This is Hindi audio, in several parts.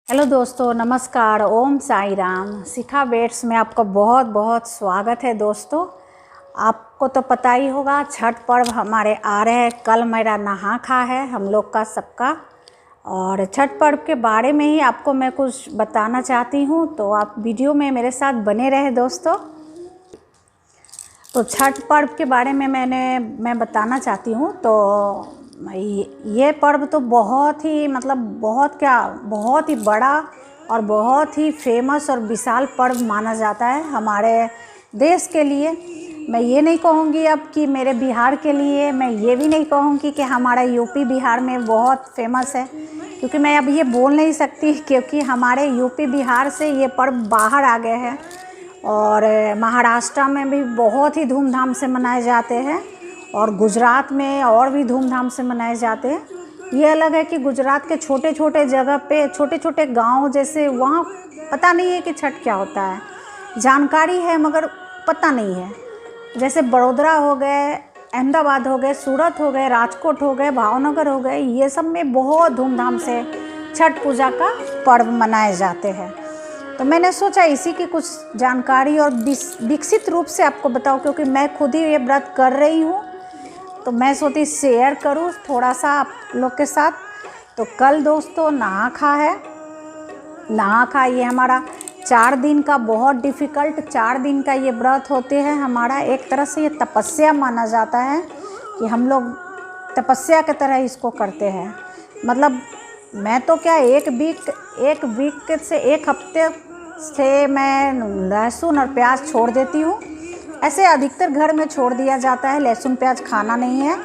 हेलो दोस्तों, नमस्कार। ओम साई राम। शिखा वेट्स में आपका बहुत बहुत स्वागत है। दोस्तों, आपको तो पता ही होगा छठ पर्व हमारे आ रहे हैं। कल मेरा नहा खा है हम लोग का सबका, और छठ पर्व के बारे में ही आपको मैं कुछ बताना चाहती हूँ, तो आप वीडियो में मेरे साथ बने रहे दोस्तों। तो छठ पर्व के बारे में मैं बताना चाहती हूँ। तो ये पर्व तो बहुत ही बहुत ही बड़ा और बहुत ही फेमस और विशाल पर्व माना जाता है हमारे देश के लिए। मैं ये नहीं कहूँगी अब कि मेरे बिहार के लिए, मैं ये भी नहीं कहूँगी कि हमारा यूपी बिहार में बहुत फेमस है, क्योंकि मैं अब ये बोल नहीं सकती, क्योंकि हमारे यूपी बिहार से ये पर्व बाहर आ गए हैं। और महाराष्ट्र में भी बहुत ही धूमधाम से मनाए जाते हैं, और गुजरात में और भी धूमधाम से मनाए जाते हैं। ये अलग है कि गुजरात के छोटे छोटे जगह पे, छोटे छोटे गांव जैसे, वहाँ पता नहीं है कि छठ क्या होता है। जानकारी है मगर पता नहीं है। जैसे बड़ोदरा हो गए, अहमदाबाद हो गए, सूरत हो गए, राजकोट हो गए, भावनगर हो गए, ये सब में बहुत धूमधाम से छठ पूजा का पर्व मनाए जाते हैं। तो मैंने सोचा इसी की कुछ जानकारी और विकसित रूप से आपको बताऊं, क्योंकि मैं खुद ही ये व्रत कर रही हूँ, तो मैं सोची शेयर करूँ थोड़ा सा आप लोग के साथ। तो कल दोस्तों नहा खा है। नहा खा ये हमारा 4 दिन का बहुत डिफ़िकल्ट 4 दिन का ये व्रत होते हैं हमारा। एक तरह से ये तपस्या माना जाता है कि हम लोग तपस्या की तरह इसको करते हैं। मतलब मैं तो क्या, एक वीक से एक हफ्ते से मैं लहसुन और प्याज छोड़ देती हूँ। ऐसे अधिकतर घर में छोड़ दिया जाता है, लहसुन प्याज खाना नहीं है।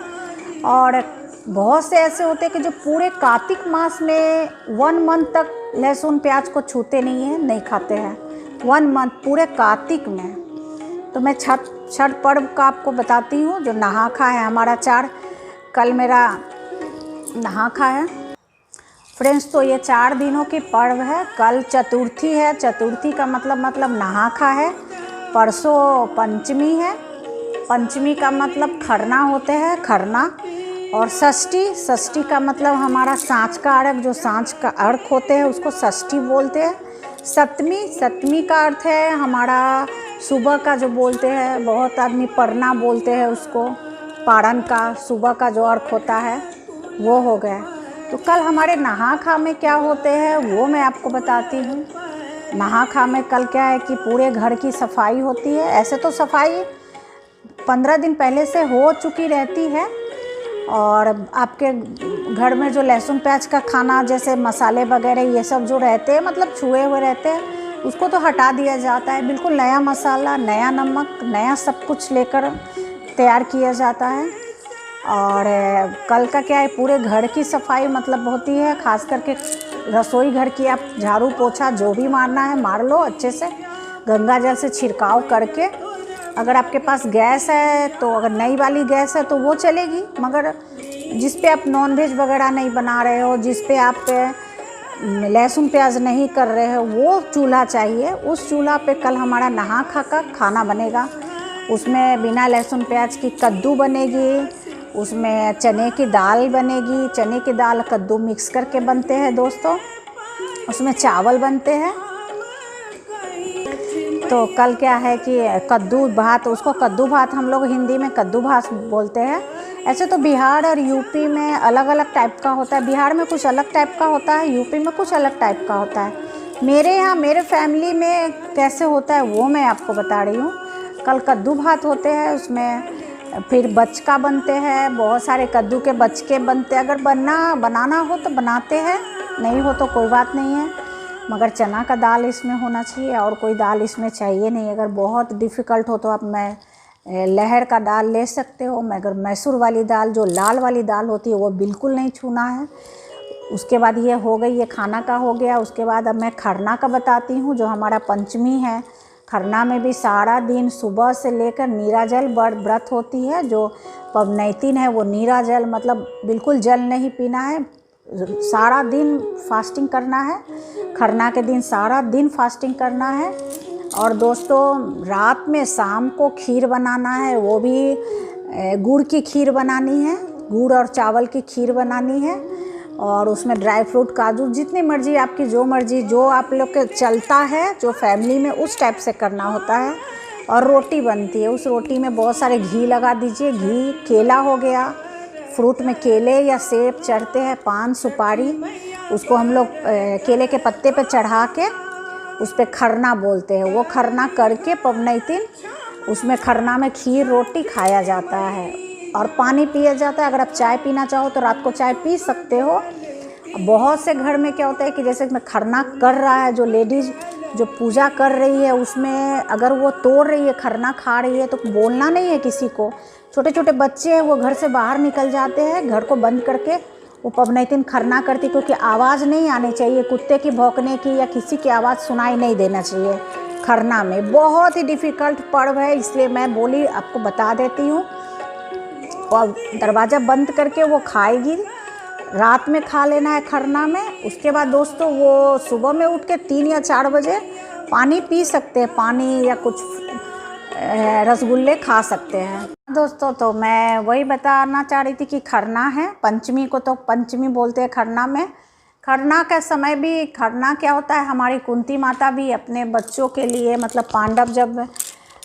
और बहुत से ऐसे होते हैं कि जो पूरे कार्तिक मास में 1 मंथ तक लहसुन प्याज को छूते नहीं हैं, नहीं खाते हैं 1 मंथ पूरे कार्तिक में। तो मैं छठ पर्व का आपको बताती हूँ जो नहा खा है हमारा 4। कल मेरा नहा खा है फ्रेंड्स। तो ये 4 दिनों की पर्व है। कल चतुर्थी है। चतुर्थी का मतलब नहा खा है। परसों पंचमी है। पंचमी का मतलब खरना होते हैं, खरना। और षष्ठी का मतलब हमारा सांझ का अर्घ, जो सांझ का अर्घ होते हैं उसको षष्ठी बोलते हैं। सप्तमी का अर्थ है हमारा सुबह का, जो बोलते हैं बहुत आदमी परना बोलते हैं उसको, पारण का सुबह का जो अर्घ होता है वो हो गया। तो कल हमारे नहा खा में क्या होते हैं वो मैं आपको बताती हूँ। नहा खा में कल क्या है कि पूरे घर की सफाई होती है। ऐसे तो सफाई 15 दिन पहले से हो चुकी रहती है, और आपके घर में जो लहसुन प्याज का खाना जैसे मसाले वगैरह ये सब जो रहते हैं, मतलब छुए हुए रहते हैं, उसको तो हटा दिया जाता है। बिल्कुल नया मसाला, नया नमक, नया सब कुछ लेकर तैयार किया जाता है। और कल का क्या है, पूरे घर की सफाई मतलब होती है। खास करके रसोई घर की आप झाड़ू पोछा जो भी मारना है मार लो अच्छे से, गंगा जल से छिड़काव करके। अगर आपके पास गैस है तो, अगर नई वाली गैस है तो वो चलेगी, मगर जिस पे आप नॉनवेज वगैरह नहीं बना रहे हो, जिस पे आप लहसुन प्याज नहीं कर रहे हो, वो चूल्हा चाहिए। उस चूल्हा पे कल हमारा नहा खा का खाना बनेगा। उसमें बिना लहसुन प्याज की कद्दू बनेगी, उसमें चने की दाल बनेगी। चने की दाल कद्दू मिक्स करके बनते हैं दोस्तों। उसमें चावल बनते हैं। तो कल क्या है कि कद्दू भात, उसको कद्दू भात हम लोग हिंदी में कद्दू भात बोलते हैं। ऐसे तो बिहार और यूपी में अलग अलग टाइप का होता है। बिहार में कुछ अलग टाइप का होता है, यूपी में कुछ अलग टाइप का होता है। मेरे यहाँ मेरे फैमिली में कैसे होता है वो मैं आपको बता रही हूँ। कल कद्दू भात होते हैं, उसमें फिर बचका बनते हैं, बहुत सारे कद्दू के बचके बनते हैं। अगर बनाना हो तो बनाते हैं, नहीं हो तो कोई बात नहीं है, मगर चना का दाल इसमें होना चाहिए और कोई दाल इसमें चाहिए नहीं। अगर बहुत डिफ़िकल्ट हो तो आप लहर का दाल ले सकते हो, मगर मैसूर वाली दाल जो लाल वाली दाल होती है वो बिल्कुल नहीं छूना है। उसके बाद ये हो गई, ये खाना का हो गया। उसके बाद अब मैं खरना का बताती हूँ, जो हमारा पंचमी है। खरना में भी सारा दिन सुबह से लेकर नीराजल व्रत होती है। जो पवनैतिन है वो नीराजल मतलब बिल्कुल जल नहीं पीना है, सारा दिन फास्टिंग करना है। खरना के दिन सारा दिन फास्टिंग करना है। और दोस्तों रात में शाम को खीर बनाना है, वो भी गुड़ की खीर बनानी है, गुड़ और चावल की खीर बनानी है। और उसमें ड्राई फ्रूट काजू जितनी मर्ज़ी आपकी, जो मर्ज़ी जो आप लोग के चलता है जो फैमिली में, उस टाइप से करना होता है। और रोटी बनती है, उस रोटी में बहुत सारे घी लगा दीजिए। घी, केला हो गया, फ्रूट में केले या सेब चढ़ते हैं, पान सुपारी, उसको हम लोग केले के पत्ते पे चढ़ा के उस पर खरना बोलते हैं। वो खरना करके पवनैतिन उसमें खरना में खीर रोटी खाया जाता है और पानी पिया जाता है। अगर आप चाय पीना चाहो तो रात को चाय पी सकते हो। बहुत से घर में क्या होता है कि जैसे खरना कर रहा है, जो लेडीज़ जो पूजा कर रही है उसमें अगर वो तोड़ रही है, खरना खा रही है, तो बोलना नहीं है किसी को। छोटे छोटे बच्चे हैं वो घर से बाहर निकल जाते हैं, घर को बंद करके वो पवनैतिन खरना करती, क्योंकि आवाज़ नहीं आनी चाहिए, कुत्ते की भौंकने की या किसी की आवाज़ सुनाई नहीं देना चाहिए खरना में। बहुत ही डिफ़िकल्ट पर्व है, इसलिए मैं बोली आपको बता देती हूँ। और दरवाज़ा बंद करके वो खाएगी, रात में खा लेना है खरना में। उसके बाद दोस्तों वो सुबह में उठ के 3 या 4 बजे पानी पी सकते हैं, पानी या कुछ रसगुल्ले खा सकते हैं। दोस्तों तो मैं वही बताना चाह रही थी कि खरना है, पंचमी को तो पंचमी बोलते हैं खरना में। खरना का समय भी, खरना क्या होता है, हमारी कुंती माता भी अपने बच्चों के लिए, मतलब पांडव जब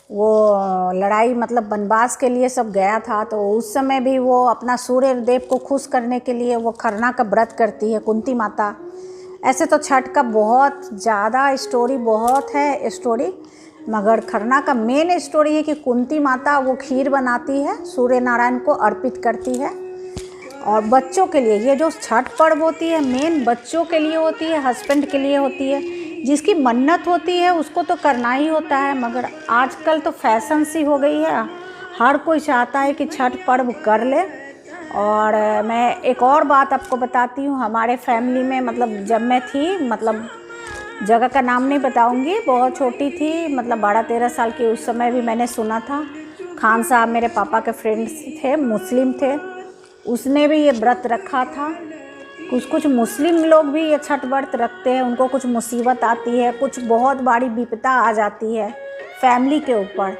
वो लड़ाई मतलब वनवास के लिए सब गया था, तो उस समय भी वो अपना सूर्य देव को खुश करने के लिए वो खरना का व्रत करती है कुंती माता। ऐसे तो छठ का बहुत ज़्यादा स्टोरी, बहुत है स्टोरी, मगर खरना का मेन स्टोरी है कि कुंती माता वो खीर बनाती है, सूर्य नारायण को अर्पित करती है। और बच्चों के लिए ये जो छठ पर्व होती है मेन बच्चों के लिए होती है, हस्बैंड के लिए होती है। जिसकी मन्नत होती है उसको तो करना ही होता है, मगर आजकल तो फैशन सी हो गई है, हर कोई चाहता है कि छठ पर्व कर ले। और मैं एक और बात आपको बताती हूँ, हमारे फैमिली में मतलब जब मैं थी, मतलब जगह का नाम नहीं बताऊंगी, बहुत छोटी थी, मतलब 12-13 साल की, उस समय भी मैंने सुना था। खान साहब मेरे पापा के फ्रेंड्स थे, मुस्लिम थे, उसने भी ये व्रत रखा था। कुछ मुस्लिम लोग भी ये छठ व्रत रखते हैं, उनको कुछ मुसीबत आती है, कुछ बहुत बड़ी विपदा आ जाती है फैमिली के ऊपर,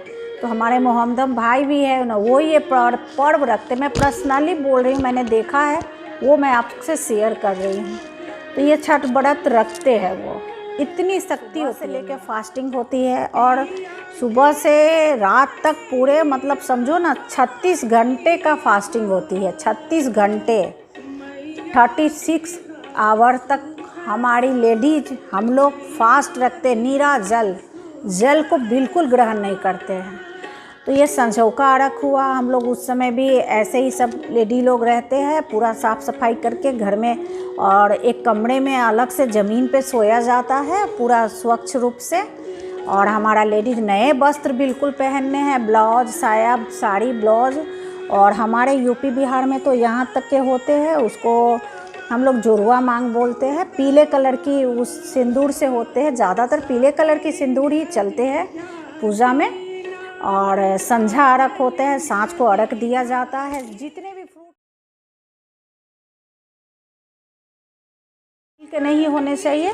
तो हमारे मोहम्मदम भाई भी है ना, वो ये पर्व रखते। मैं पर्सनली बोल रही हूँ, मैंने देखा है, वो मैं आपसे शेयर कर रही हूँ। तो ये छठ व्रत रखते हैं, वो इतनी शक्ति से लेकर फास्टिंग होती है और सुबह से रात तक पूरे मतलब समझो ना 36 घंटे का फास्टिंग होती है। 36 घंटे 36 आवर तक हमारी लेडीज, हम लोग फास्ट रखते हैं। नीरा जल को बिल्कुल ग्रहण नहीं करते हैं। तो ये संझौका अर्घ हुआ, हम लोग उस समय भी ऐसे ही सब लेडी लोग रहते हैं, पूरा साफ़ सफाई करके घर में, और एक कमरे में अलग से ज़मीन पे सोया जाता है पूरा स्वच्छ रूप से। और हमारा लेडीज़ नए वस्त्र बिल्कुल पहनने हैं, ब्लाउज, साया, साड़ी, ब्लाउज। और हमारे यूपी बिहार में तो यहाँ तक के होते हैं, उसको हम लोग जोरुआ मांग बोलते हैं, पीले कलर की उस सिंदूर से होते हैं, ज़्यादातर पीले कलर की सिंदूर ही चलते हैं पूजा में। और संझा अर्घ होते हैं, सांझ को अर्घ दिया जाता है। जितने भी फ्रूट के नहीं होने चाहिए,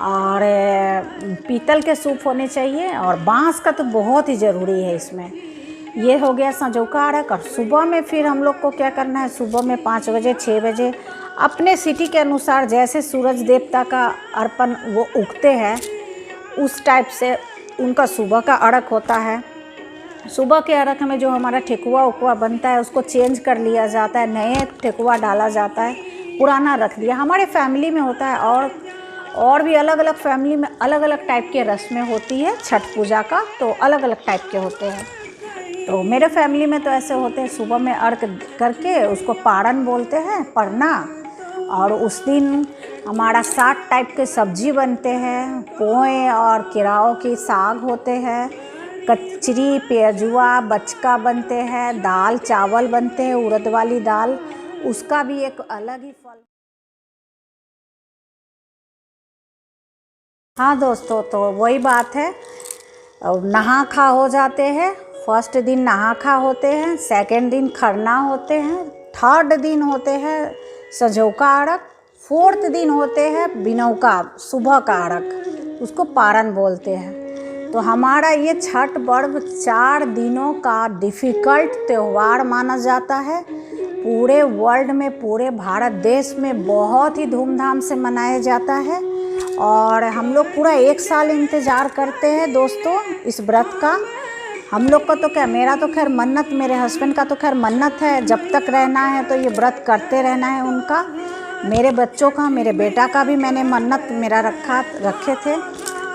और पीतल के सूप होने चाहिए, और बांस का तो बहुत ही ज़रूरी है इसमें। ये हो गया संझौका अर्घ। और सुबह में फिर हम लोग को क्या करना है, सुबह में 5 बजे 6 बजे अपने सिटी के अनुसार जैसे सूरज देवता का अर्पण वो उगते हैं, उस टाइप से उनका सुबह का अर्घ होता है। सुबह के अर्घ में जो हमारा ठेकुआ उकुआ बनता है उसको चेंज कर लिया जाता है, नए ठेकुआ डाला जाता है, पुराना रख दिया। हमारे फैमिली में होता है, और भी अलग अलग फैमिली में अलग अलग टाइप के रस्में होती है छठ पूजा का, तो अलग अलग टाइप के होते हैं। तो मेरे फैमिली में तो ऐसे होते हैं, सुबह में अर्घ करके उसको पारण बोलते हैं, पढ़ना। और उस दिन हमारा 60 टाइप के सब्जी बनते हैं, पोए और केराव की साग होते हैं, कचरी, प्याजुआ, बचका बनते हैं, दाल चावल बनते हैं, उड़द वाली दाल, उसका भी एक अलग ही फल। हाँ दोस्तों, तो वही बात है, नहा खा हो जाते हैं। फर्स्ट दिन नहा खा होते हैं, सेकंड दिन खरना होते हैं, थर्ड दिन होते हैं संझौका अर्घ, फोर्थ दिन होते हैं बिनौका सुबह का अर्घ, उसको पारण बोलते हैं। तो हमारा ये छठ पर्व 4 दिनों का डिफ़िकल्ट त्यौहार माना जाता है। पूरे वर्ल्ड में, पूरे भारत देश में बहुत ही धूमधाम से मनाया जाता है। और हम लोग पूरा 1 साल इंतज़ार करते हैं दोस्तों इस व्रत का। हम लोग का तो क्या, मेरा तो खैर मन्नत, मेरे हस्बैंड का तो खैर मन्नत है, जब तक रहना है तो ये व्रत करते रहना है उनका। मेरे बच्चों का, मेरे बेटा का भी मैंने मन्नत मेरा रखे थे।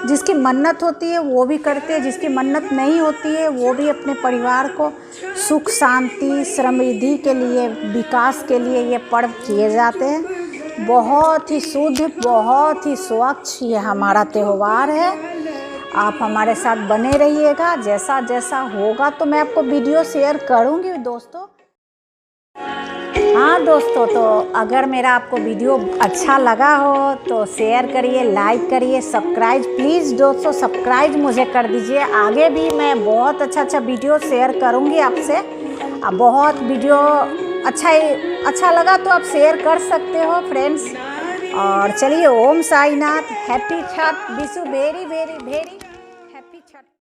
जिसकी मन्नत होती है वो भी करते हैं, जिसकी मन्नत नहीं होती है वो भी अपने परिवार को सुख शांति समृद्धि के लिए, विकास के लिए ये पर्व किए जाते हैं। बहुत ही शुद्ध, बहुत ही स्वच्छ ये हमारा त्यौहार है। आप हमारे साथ बने रहिएगा, जैसा जैसा होगा तो मैं आपको वीडियो शेयर करूँगी दोस्तों। हाँ दोस्तों, तो अगर मेरा आपको वीडियो अच्छा लगा हो तो शेयर करिए, लाइक करिए, सब्सक्राइब प्लीज़ दोस्तों सब्सक्राइब मुझे कर दीजिए। आगे भी मैं बहुत अच्छा वीडियो शेयर करूँगी आपसे। बहुत वीडियो अच्छा लगा तो आप शेयर कर सकते हो फ्रेंड्स। और चलिए, Om Sainath, happy Chhath, wish you very very very happy Chhath.